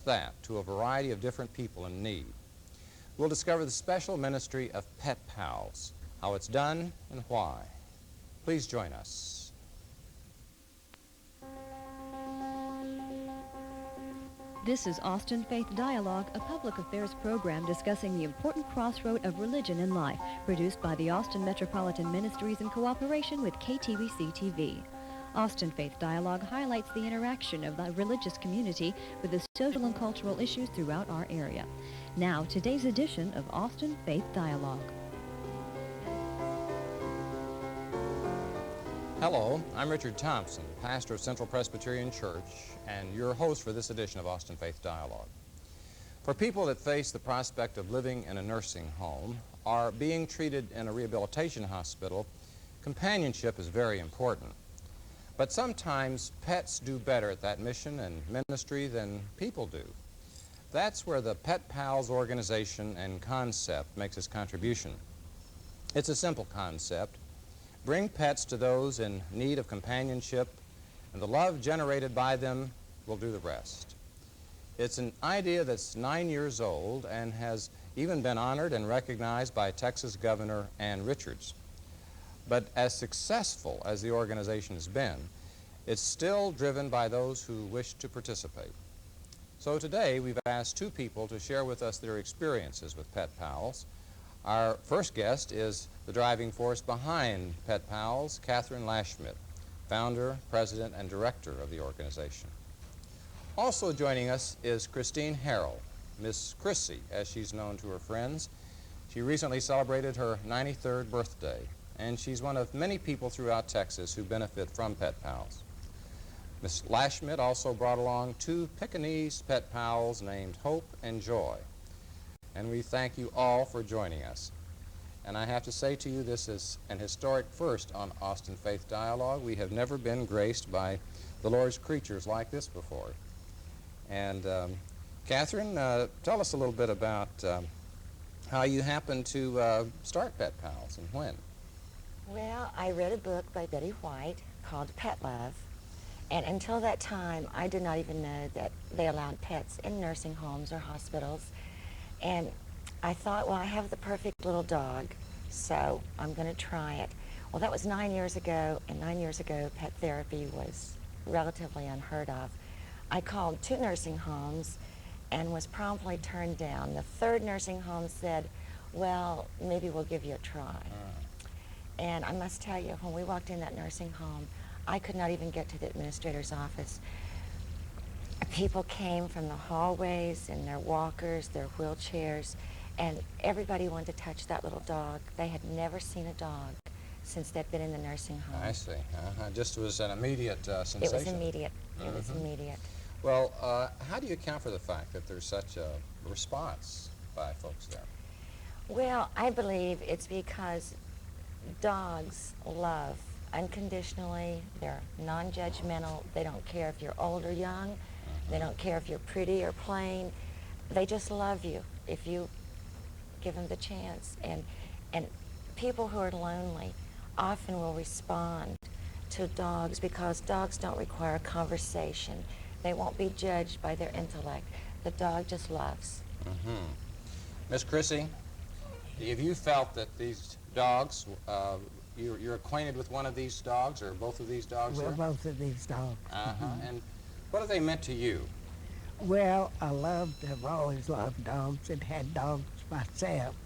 that to a variety of different people in need. We'll discover the special ministry of Pet Pals, how it's done and why. Please join us. This is Austin Faith Dialogue, a public affairs program discussing the important crossroad of religion in life, produced by the Austin Metropolitan Ministries in cooperation with KTVC-TV. Austin Faith Dialogue highlights the interaction of the religious community with the social and cultural issues throughout our area. Now, today's edition of Austin Faith Dialogue. Hello, I'm Richard Thompson, pastor of Central Presbyterian Church, and your host for this edition of Austin Faith Dialogue. For people that face the prospect of living in a nursing home or being treated in a rehabilitation hospital, companionship is very important. But sometimes pets do better at that mission and ministry than people do. That's where the Pet Pals organization and concept makes its contribution. It's a simple concept. Bring pets to those in need of companionship, and the love generated by them will do the rest. It's an idea that's 9 years old and has even been honored and recognized by Texas Governor Ann Richards. But as successful as the organization has been, it's still driven by those who wish to participate. So today we've asked two people to share with us their experiences with Pet Pals. Our first guest is the driving force behind Pet Pals, Catherine Lashmitt, founder, president, and director of the organization. Also joining us is Christine Harrell, Miss Chrissy, as she's known to her friends. She recently celebrated her 93rd birthday, and she's one of many people throughout Texas who benefit from Pet Pals. Miss Lashmitt also brought along two Pekingese Pet Pals named Hope and Joy. And we thank you all for joining us. And I have to say to you, this is an historic first on Austin Faith Dialogue. We have never been graced by the Lord's creatures like this before. And Catherine, tell us a little bit about how you happened to start Pet Pals and when. Well, I read a book by Betty White called Pet Love, and until that time, I did not even know that they allowed pets in nursing homes or hospitals. And I thought, well, I have the perfect little dog, so I'm going to try it. Well, that was 9 years ago, and 9 years ago, pet therapy was relatively unheard of. I called 2 nursing homes and was promptly turned down. The 3rd nursing home said, well, maybe we'll give you a try. And I must tell you, when we walked in that nursing home, I could not even get to the administrator's office. People came from the hallways in their walkers, their wheelchairs, and everybody wanted to touch that little dog. They had never seen a dog since they'd been in the nursing home. I see. Just was an immediate sensation. It was immediate. It was immediate. Well, how do you account for the fact that there's such a response by folks there? Well, I believe it's because dogs love unconditionally. They're non-judgmental. They don't care if you're old or young. They don't care if you're pretty or plain. They just love you if you give them the chance. And people who are lonely often will respond to dogs because dogs don't require conversation. They won't be judged by their intellect. The dog just loves. Miss Chrissy, have you felt that these dogs, you're acquainted with one of these dogs or both of these dogs? Well, both of these dogs. And what have they meant to you? Well, I've always loved dogs and had dogs myself.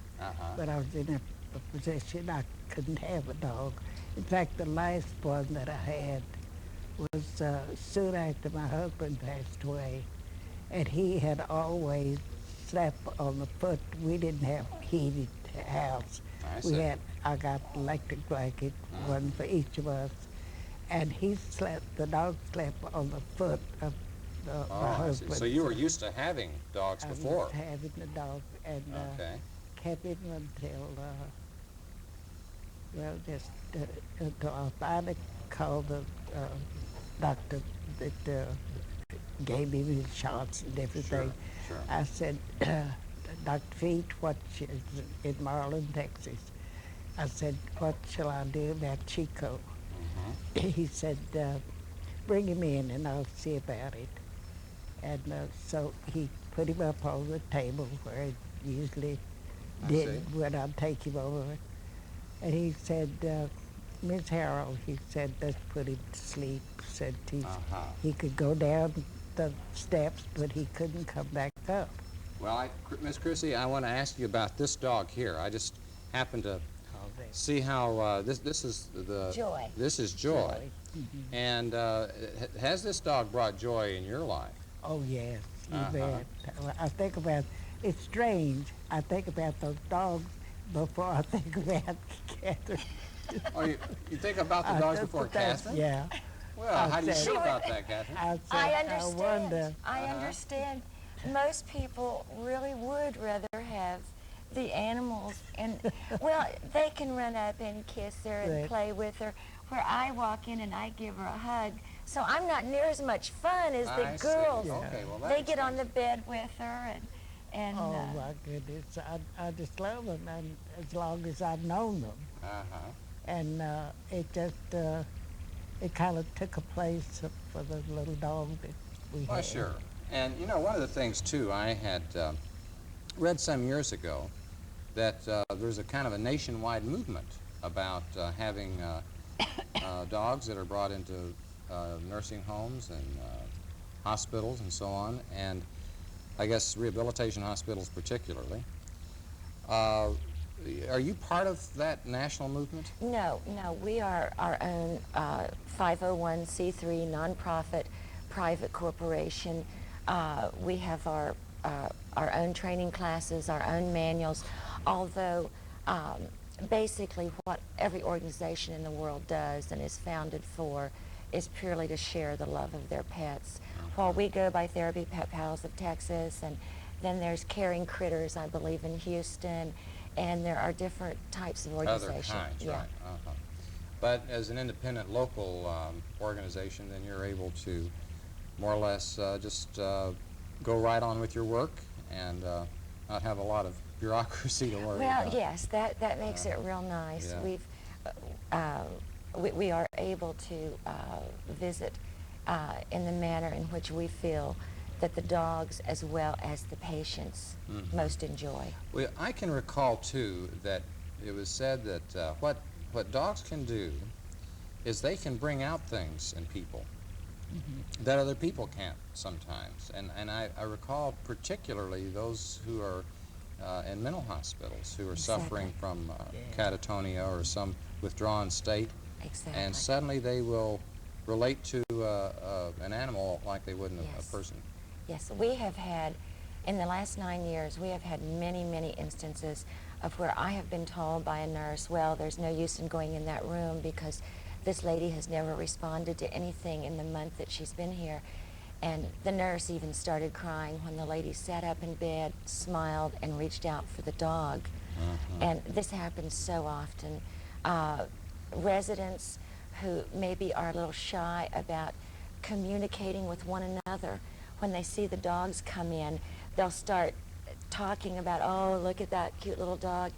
But I was in a position I couldn't have a dog. In fact, the last one that I had was soon after my husband passed away. And he had always slept on the foot. We didn't have heated house. I got electric blanket, one for each of us. And the dog slept on the foot of my husband. So you were used to having dogs before? I was having the dog and kept him until, until I finally called the doctor that gave me his shots and everything. Sure. I said, Dr. Feet, in Marlin, Texas. I said, what shall I do about Chico? He said, bring him in and I'll see about it. And so he put him up on the table where he usually I did see. when I'd take him over. And he said, Miss Harold, he said, let's put him to sleep. Said he could go down the steps, but he couldn't come back up. Well, Miss Chrissy, I want to ask you about this dog here. I just happened to see how this is the Joy. This is Joy. And has this dog brought joy in your life? Oh, yes, you bet. I think about, it's strange, I think about those dogs before I think about Catherine. Oh, you think about the dogs before Catherine? Yeah. Well, how do you feel about that, Catherine? I understand. wonder. I understand. Most people really would rather have the animals, and well, they can run up and kiss her and Right. play with her, where I walk in and I give her a hug. So I'm not near as much fun as the I see. girls. Okay, well, that They get on explains the bed with her, and Oh, my goodness, I just love them, and as long as I've known them. Uh-huh. And it just, it kind of took a place for the little dog that we Well, had. sure. And, you know, one of the things, too, I had read some years ago that there's a kind of a nationwide movement about having dogs that are brought into nursing homes and hospitals and so on, and I guess rehabilitation hospitals particularly. Are you part of that national movement? no, we are our own 501c3 nonprofit private corporation. We have our own training classes, our own manuals, although basically what every organization in the world does and is founded for is purely to share the love of their pets. While we go by Therapy Pet Pals of Texas, and then there's Caring Critters, I believe, in Houston, and there are different types of Other organizations. kinds, Yeah. right. But as an independent local organization, then you're able to more or less just go right on with your work and not have a lot of bureaucracy to worry Well, about. yes, that makes it real nice. Yeah. We are able to visit in the manner in which we feel that the dogs as well as the patients most enjoy. Well, I can recall, too, that it was said that what dogs can do is they can bring out things in people that other people can't sometimes. And I recall particularly those who are in mental hospitals who are suffering from catatonia or some withdrawn state, Exactly. and suddenly they will relate to an animal like they wouldn't Yes. a person. Yes, we have had, in the last 9 years, we have had many, many instances of where I have been told by a nurse, well, there's no use in going in that room because this lady has never responded to anything in the month that she's been here. And the nurse even started crying when the lady sat up in bed, smiled, and reached out for the dog. And this happens so often. Residents who maybe are a little shy about communicating with one another, when they see the dogs come in, they'll start talking about, oh, look at that cute little dog.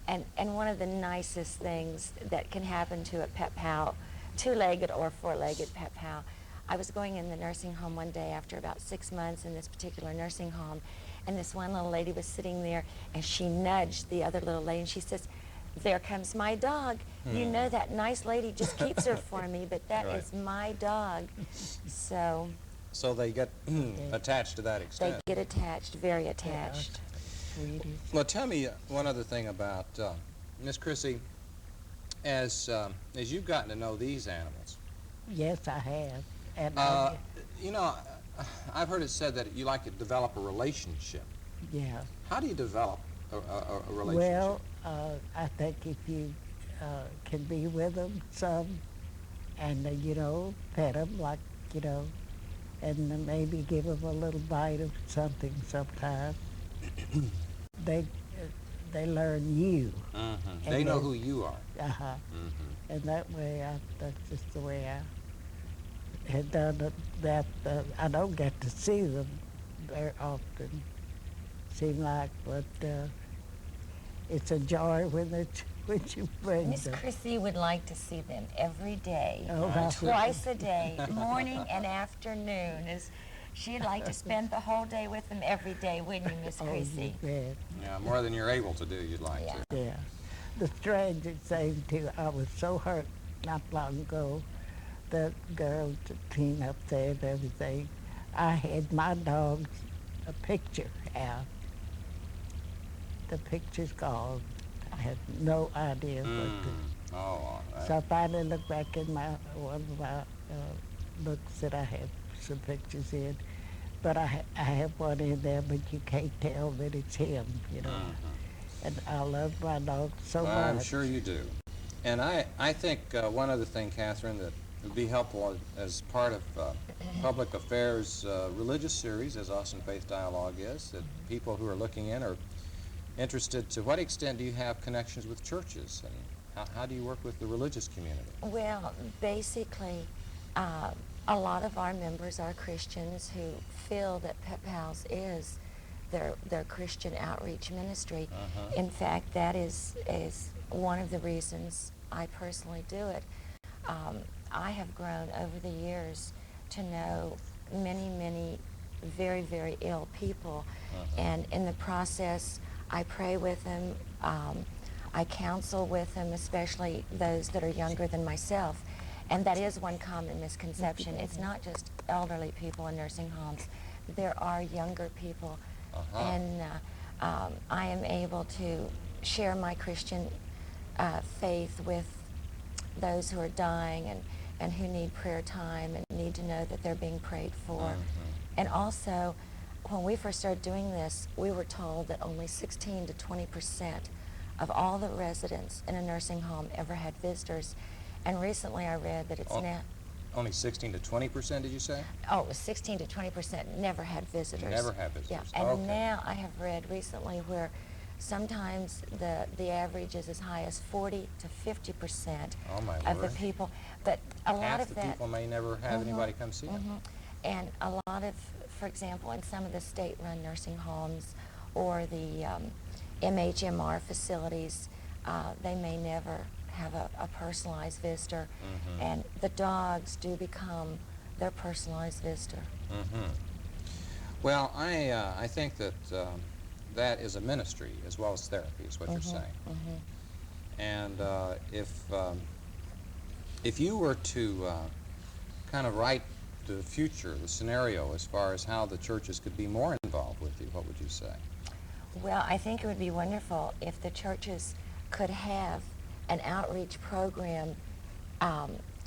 And one of the nicest things that can happen to a pet pal, two-legged or four-legged pet pal, I was going in the nursing home one day after about 6 months in this particular nursing home, and this one little lady was sitting there, and she nudged the other little lady, and she says, there comes my dog. You know that nice lady just keeps her for me, but that Right. is my dog. So So they get attached to that they extent. get attached, very attached. Sweeties. Well, tell me one other thing about Miss Chrissy. As you've gotten to know these animals, Yes, I have. And you know, I've heard it said that you like to develop a relationship. yeah. How do you develop a relationship? Well, I think if you can be with them some and, you know, pet them like, you know, and then maybe give them a little bite of something sometime, they learn you. They know who you are. Uh-huh. And that way, that's just the way I had done it. That I don't get to see them very often, seem like, but it's a joy when you bring Miss them. Chrissy would like to see them every day, Oh, how twice a day, morning and afternoon. She'd like to spend the whole day with them every day, wouldn't you, Miss Oh, Creasy? you bet. Yeah, more than you're able to do, you'd like Yeah. to. Yeah. The strangest thing, too, I was so hurt not long ago. The girls, the team up there and everything, I had my dog's a picture out. The picture's gone. I had no idea what to. Oh, all right. So I finally looked back in one of my books that I have some pictures in. But I have one in there, but you can't tell that it's him, you know. And I love my dog so Well, much. I'm sure you do. And I think one other thing, Catherine, that would be helpful as part of Public Affairs religious series, as Austin Faith Dialogue is, that people who are looking in are interested. To what extent do you have connections with churches, and how do you work with the religious community? Well, basically, a lot of our members are Christians who feel that Pet Pals is their Christian outreach ministry. In fact, that is one of the reasons I personally do it. I have grown over the years to know many, many very, very ill people, and in the process, I pray with them. I counsel with them, especially those that are younger than myself. And that is one common misconception. It's not just elderly people in nursing homes. There are younger people. And I am able to share my Christian faith with those who are dying and who need prayer time and need to know that they're being prayed for. And also, when we first started doing this, we were told that only 16 to 20% of all the residents in a nursing home ever had visitors. And recently I read that it's now... Only 16 to 20%, did you say? Oh, it was 16 to 20% never had visitors. Never had visitors. Yeah, and Okay. now I have read recently where sometimes the average is as high as 40 to 50% Oh, my of the word. people. But a lot Half of the that... people may never have anybody come see them. And a lot of, for example, in some of the state-run nursing homes or the MHMR facilities, they may never have a personalized visitor, and the dogs do become their personalized visitor. Well, I think that that is a ministry as well as therapy, is what you're saying. And if you were to kind of write the future, the scenario, as far as how the churches could be more involved with you, what would you say? Well, I think it would be wonderful if the churches could have an outreach program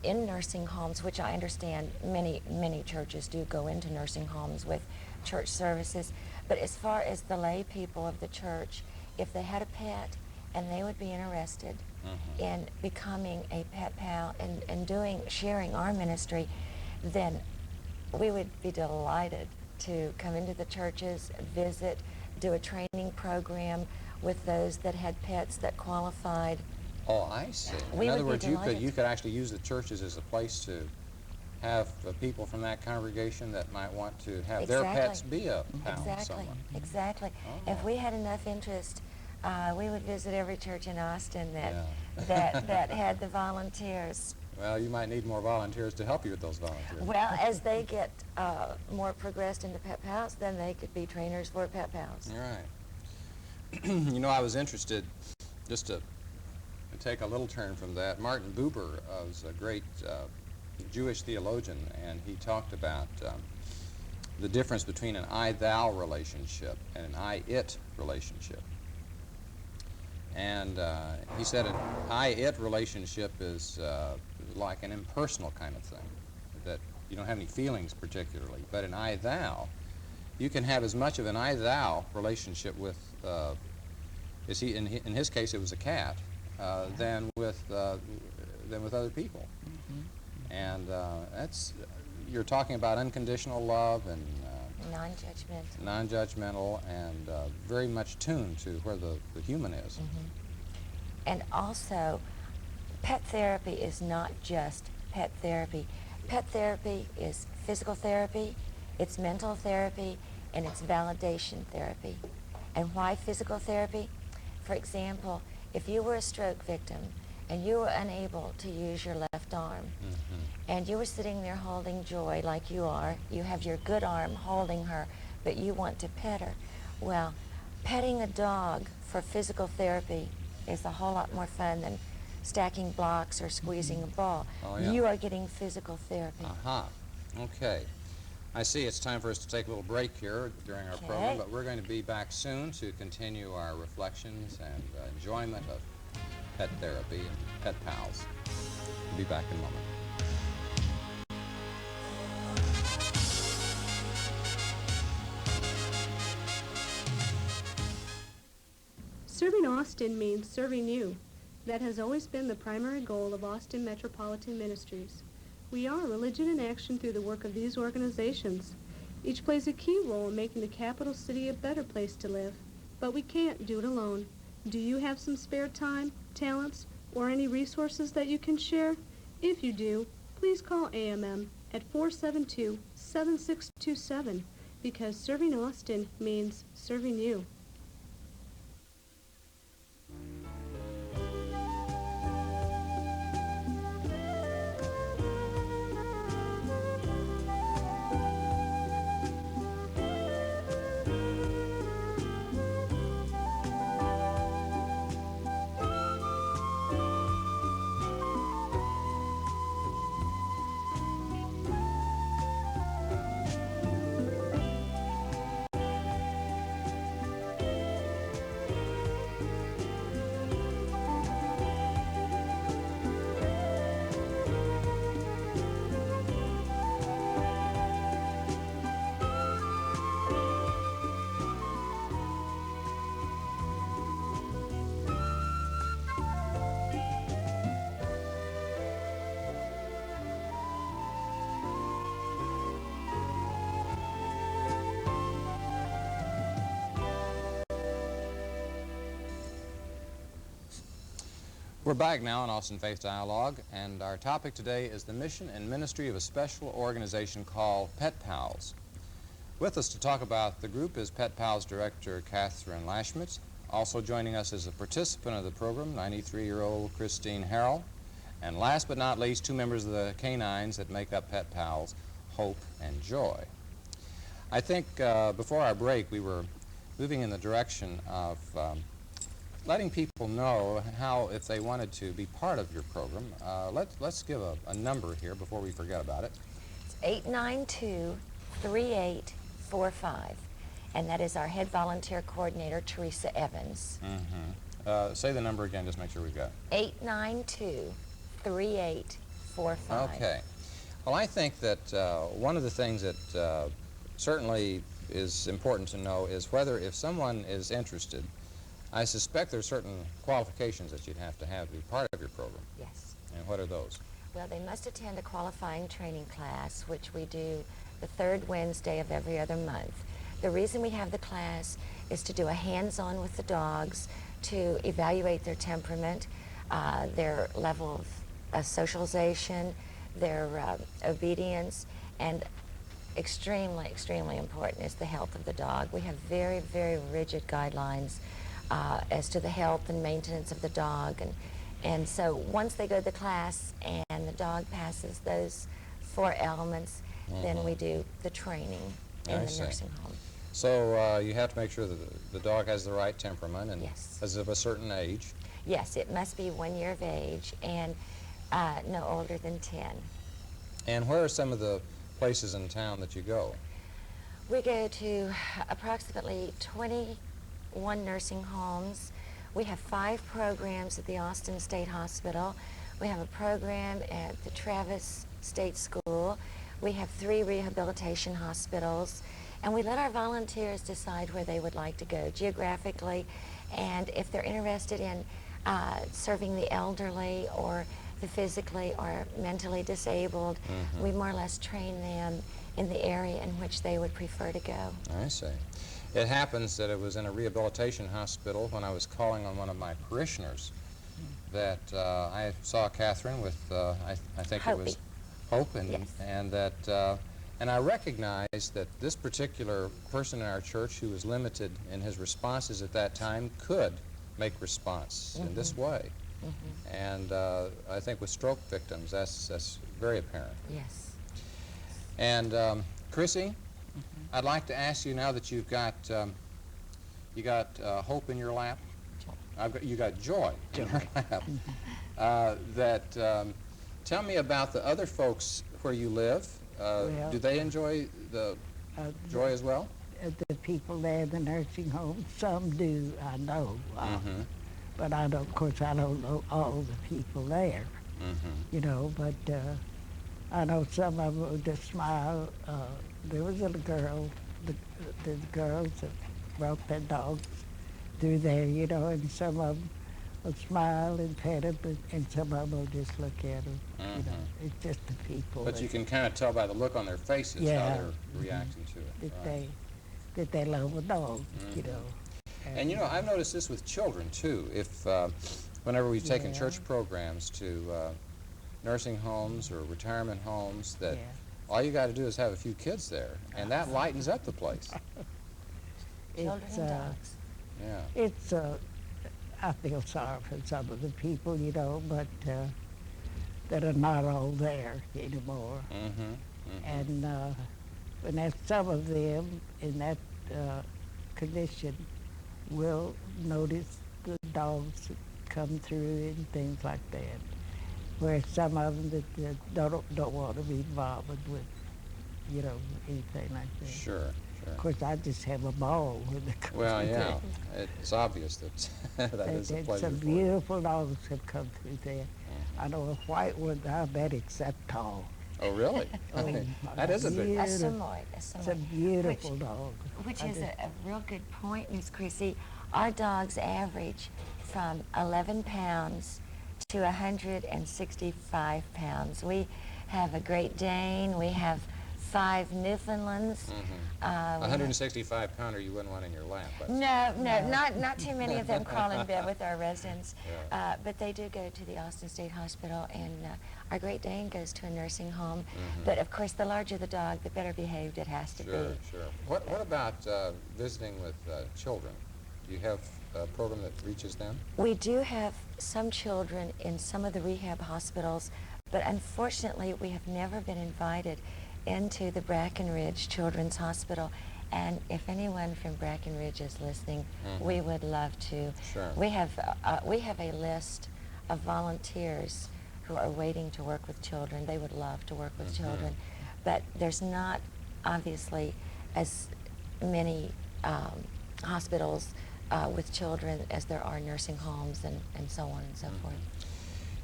in nursing homes, which I understand many churches do go into nursing homes with church services. But as far as the lay people of the church, if they had a pet and they would be interested in becoming a pet pal and sharing our ministry, then we would be delighted to come into the churches, visit, do a training program with those that had pets that qualified. Oh, I see. We In other would be words, delighted. you could actually use the churches as a place to have people from that congregation that might want to have their Exactly. pets be a pal of Exactly, someone. exactly. Oh. If we had enough interest, we would visit every church in Austin that Yeah. that had the volunteers. Well, you might need more volunteers to help you with those volunteers. Well, as they get more progressed into Pet Pals, then they could be trainers for Pet Pals. You're right. You know, I was interested, just to take a little turn from that, Martin Buber was a great Jewish theologian, and he talked about the difference between an I-thou relationship and an I-it relationship. And he said an I-it relationship is like an impersonal kind of thing, that you don't have any feelings particularly. But an I-thou, you can have as much of an I-thou relationship with, in his case it was a cat, than with other people. And you're talking about unconditional love and Non-judgmental. non-judgmental and very much tuned to where the human is. And also, pet therapy is not just pet therapy. Pet therapy is physical therapy, it's mental therapy, and it's validation therapy. And why physical therapy? For example, if you were a stroke victim and you were unable to use your left arm, and you were sitting there holding Joy like you are. You have your good arm holding her, but you want to pet her. Well, petting a dog for physical therapy is a whole lot more fun than stacking blocks or squeezing a ball. Oh, yeah. You are getting physical therapy. Okay. I see it's time for us to take a little break here during our program, but we're going to be back soon to continue our reflections and enjoyment of pet therapy and pet pals. We'll be back in a moment. Serving Austin means serving you. That has always been the primary goal of Austin Metropolitan Ministries. We are religion in action through the work of these organizations. Each plays a key role in making the capital city a better place to live, but we can't do it alone. Do you have some spare time, talents, or any resources that you can share? If you do, please call AMM at 472-7627, because serving Austin means serving you. We're back now on Austin Faith Dialogue, and our topic today is the mission and ministry of a special organization called Pet Pals. With us to talk about the group is Pet Pals Director Catherine Lashmet. Also joining us as a participant of the program, 93-year-old Christine Harrell. And last but not least, two members of the canines that make up Pet Pals, Hope and Joy. I think before our break we were moving in the direction of letting people know how, if they wanted to be part of your program, let's give a number here before we forget about it. It's 892-3845, and that is our head volunteer coordinator, Teresa Evans. Say the number again, just make sure we've got it. 892-3845. Okay. Well, I think that one of the things that certainly is important to know is whether, if someone is interested, I suspect there are certain qualifications that you'd have to be part of your program. Yes. And what are those? Well, they must attend a qualifying training class, which we do the third Wednesday of every other month. The reason we have the class is to do a hands-on with the dogs, to evaluate their temperament, their level of socialization, their obedience, and extremely, extremely important is the health of the dog. We have very, very rigid guidelines as to the health and maintenance of the dog. And so once they go to the class and the dog passes those 4 elements, then we do the training in the nursing home. So you have to make sure that the dog has the right temperament and Yes. is of a certain age. Yes, it must be 1 year of age and no older than 10. And where are some of the places in town that you go? We go to approximately 21 nursing homes. We have 5 programs at the Austin State Hospital. We have a program at the Travis State School. We have 3 rehabilitation hospitals. And we let our volunteers decide where they would like to go geographically. And if they're interested in serving the elderly or the physically or mentally disabled, we more or less train them in the area in which they would prefer to go. I see. It happens that it was in a rehabilitation hospital when I was calling on one of my parishioners that I saw Catherine with, I think Hope. it was Hope, and, Yes. and I recognized that this particular person in our church who was limited in his responses at that time could make response in this way. And I think with stroke victims, that's very apparent. Yes. And Chrissy, I'd like to ask you, now that you got hope in your lap, you got joy in your lap. Tell me about the other folks where you live. Do they enjoy the joy as well? The people there in the nursing home, some do, I know. But I don't, of course, I don't know all the people there, you know, but I know some of them would just smile. There was a girl, the girls that brought their dogs through there, you know, and some of them will smile and pet them, and some of them will just look at them, you know. It's just the people. But you can kind of tell by the look on their faces how they're reacting to it. That they love a dog, you know. And you know, I've noticed this with children too. If whenever we've taken church programs to nursing homes or retirement homes, that all you got to do is have a few kids there, and that lightens up the place. Children and dogs. Yeah. It's, I feel sorry for some of the people, you know, but that are not all there anymore. And when there's some of them in that condition will notice the dogs that come through and things like that. Whereas some of them that don't want to be involved with, you know, anything like that. Sure. Of course, I just have a ball when they come Well, through yeah, there. it's obvious that that is a pleasure Some for you. beautiful dogs have come through there. I know a white one, I bet it's that tall. Oh, really? Oh, That is a big. A beautiful- Samoyed. It's a beautiful dog. Which I is just- a real good point, Miss Chrissy. Our dogs average from 11 pounds to 165 pounds. We have a Great Dane. We have 5 Newfoundlands. A 165-pounder you wouldn't want in your lap. No, not too many of them crawl in bed with our residents. But they do go to the Austin State Hospital, and our Great Dane goes to a nursing home. But of course, the larger the dog, the better behaved it has to be. Sure. What about visiting with children? Do you have a program that reaches them? We do have some children in some of the rehab hospitals, but unfortunately we have never been invited into the Brackenridge Children's Hospital. And if anyone from Brackenridge is listening, we would love to. Sure. We have a list of volunteers who are waiting to work with children. They would love to work with children, but there's not obviously as many hospitals with children as there are nursing homes and so on and so forth.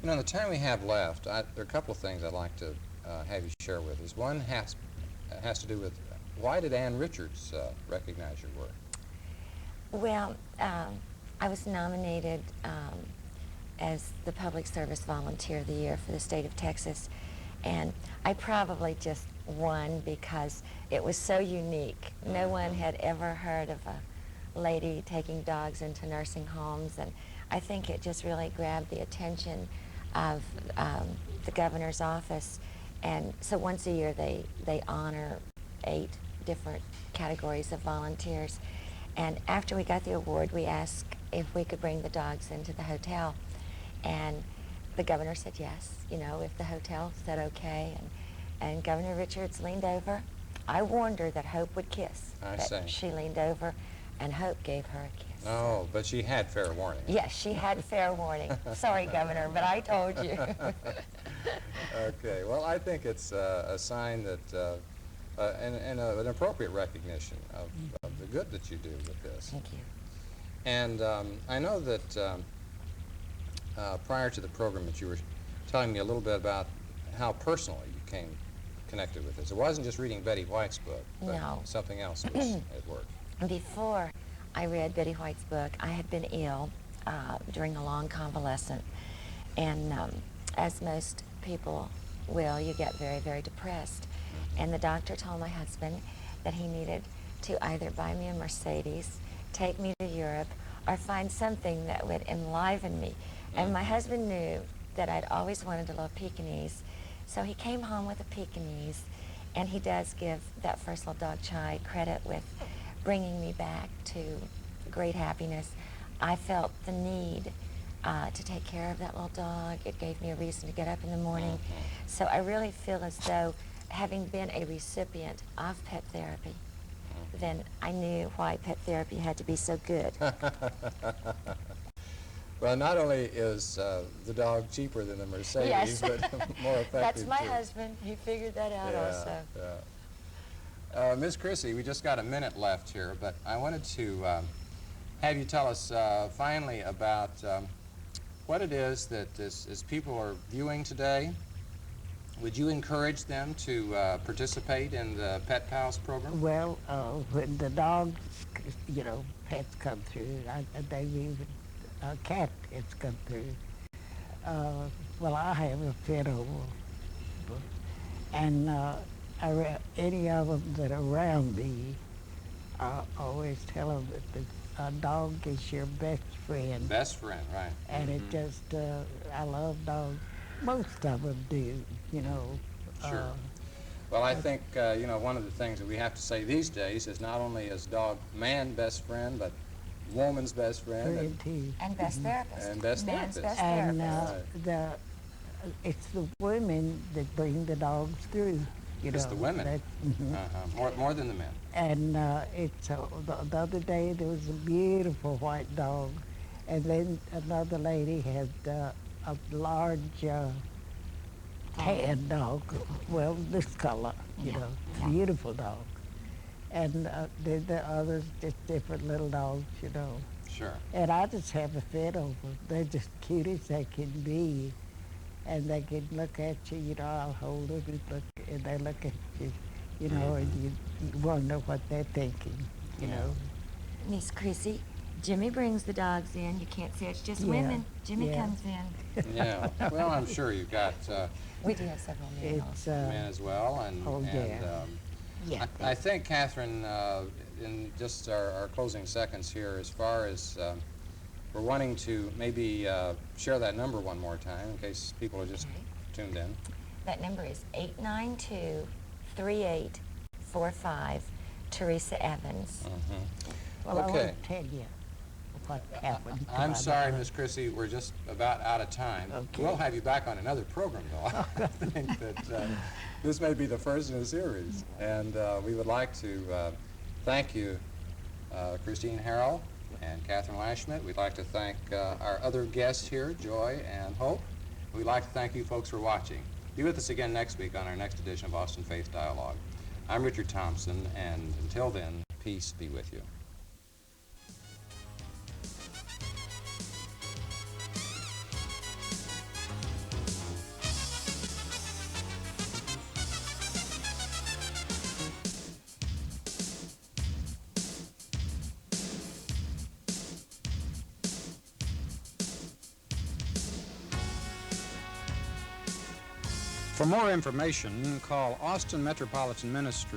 You know, in the time we have left, there are a couple of things I'd like to have you share with us. One has to do with, why did Ann Richards recognize your work? Well, I was nominated as the Public Service Volunteer of the Year for the state of Texas, and I probably just won because it was so unique. No one had ever heard of a lady taking dogs into nursing homes, and I think it just really grabbed the attention of the governor's office. And so once a year they honor 8 different categories of volunteers. And after we got the award, we asked if we could bring the dogs into the hotel. And the governor said yes, you know, if the hotel said okay. And Governor Richards leaned over. I warned her that Hope would kiss. But she leaned over, and Hope gave her a kiss. Oh, but she had fair warning. Yes, she had fair warning. Sorry, Governor, but I told you. Okay, well, I think it's a sign that, and an appropriate recognition of the good that you do with this. Thank you. And I know that prior to the program that you were telling me a little bit about how personally you came connected with this. It wasn't just reading Betty White's book, but No. something else was at work. Before I read Betty White's book, I had been ill during a long convalescent. And as most people will, you get very, very depressed. And the doctor told my husband that he needed to either buy me a Mercedes, take me to Europe, or find something that would enliven me. And my husband knew that I'd always wanted a little Pekingese, so he came home with a Pekingese, and he does give that first little dog, Chai, credit with bringing me back to great happiness. I felt the need to take care of that little dog. It gave me a reason to get up in the morning. So I really feel as though, having been a recipient of pet therapy, then I knew why pet therapy had to be so good. Well, not only is the dog cheaper than the Mercedes, Yes. but more effective That's my too. husband. He figured that out also. Yeah. Miss Chrissy, we just got a minute left here, but I wanted to have you tell us finally about what it is that as people are viewing today, would you encourage them to participate in the Pet Pals program? Well, when the dogs, pets come through, they've even cat pets come through. Well, I have a pet over, and any of them that are around me, I always tell them that a dog is your best friend. Best friend, right. And it just, I love dogs. Most of them do, Sure. Well, I think, one of the things that we have to say these days is not only is dog man best friend, but woman's best friend. Friend too. And best therapist. And best Man's therapist. best And therapist. it's the women that bring the dogs through. It's the women. More than the men. And the other day there was a beautiful white dog, and then another lady had a large tan dog, well, this color, beautiful dog. And then the others, just different little dogs, Sure. And I just have a fit over. They're just cute as they can be. And they can look at you, I'll hold them and they look at you, and you wonder what they're thinking, Miss Chrissy, Jimmy brings the dogs in. You can't say it's just Yeah, women. Jimmy yeah. comes in. Yeah. Well, I'm sure you've got We do have several men. It's, men as well. And, oh, yeah. Yeah. I think, Catherine, in just our closing seconds here, as far as we're wanting to maybe share that number one more time in case people are just tuned in. That number is 892-3845, Teresa Evans. Well, I Okay. won't tell you what happened. I'm sorry, Miss Chrissy, we're just about out of time. Okay. We'll have you back on another program, though. I think that this may be the first in a series. And we would like to thank you, Christine Harrell and Catherine Lashmet. We'd like to thank our other guests here, Joy and Hope. We'd like to thank you folks for watching. Be with us again next week on our next edition of Austin Faith Dialogue. I'm Richard Thompson, and until then, peace be with you. For more information, call Austin Metropolitan Ministry